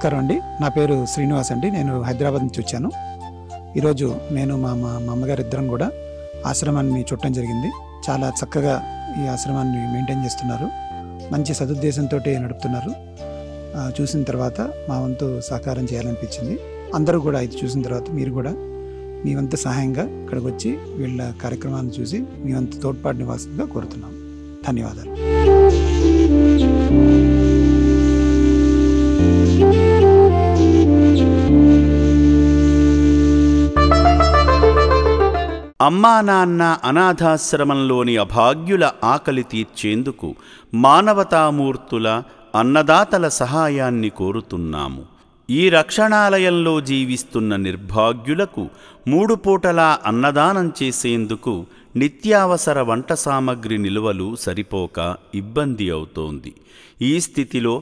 నమస్కారం అండి. నా పేరు శ్రీనివాస్ అండి. నేను హైదరాబాద్ నుంచి వచ్చాను. ఈరోజు నేను మా అమ్మగారు ఇద్దరం కూడా ఆశ్రమాన్ని చూడటం జరిగింది. చాలా చక్కగా ఈ ఆశ్రమాన్ని మెయింటైన్ చేస్తున్నారు. మంచి సదుద్దేశంతో నడుపుతున్నారు. చూసిన తర్వాత మా వంతు సహకారం చేయాలనిపించింది. అందరూ కూడా ఇది చూసిన తర్వాత మీరు కూడా మీ వంతు సహాయంగా ఇక్కడికి వచ్చి వీళ్ళ కార్యక్రమాన్ని చూసి మీ వంతు తోడ్పాటుని వాస్తుందిగా కోరుతున్నాం. ధన్యవాదాలు. అమ్మా నాన్న అనాథాశ్రమంలోని అభాగ్యుల ఆకలి తీర్చేందుకు మానవతామూర్తుల అన్నదాతల సహాయాన్ని కోరుతున్నాము. ఈ రక్షణాలయంలో జీవిస్తున్న నిర్భాగ్యులకు 3 పూటలా అన్నదానం చేసేందుకు నిత్యావసర వంట సామగ్రి నిల్వలు సరిపోక ఇబ్బంది అవుతోంది. ఈ స్థితిలో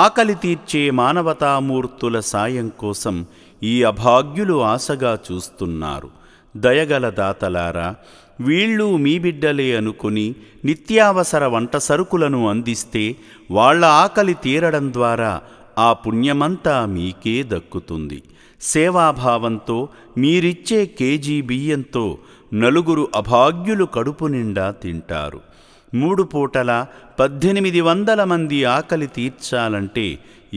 ఆకలి తీర్చే మానవతామూర్తుల సాయం కోసం ఈ అభాగ్యులు ఆశగా చూస్తున్నారు. దయగల దాతలారా, వీళ్ళు మీ బిడ్డలే అనుకుని నిత్యావసర వంట సరుకులను అందిస్తే వాళ్ల ఆకలి తీరడం ద్వారా ఆ పుణ్యమంతా మీకే దక్కుతుంది. సేవాభావంతో మీరిచ్చే కేజీ బియ్యంతో 4 అభాగ్యులు కడుపు నిండా తింటారు. 3 పూటల 1800 మంది ఆకలి తీర్చాలంటే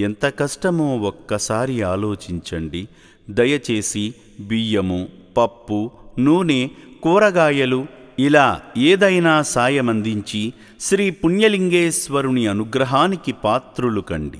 ఎంత కష్టమో ఒక్కసారి ఆలోచించండి. దయచేసి బియ్యము, పప్పు, నూనె, కూరగాయలు ఇలా ఏదైనా సాయమందించి శ్రీ పుణ్యలింగేశ్వరుని అనుగ్రహానికి పాత్రులు కండి.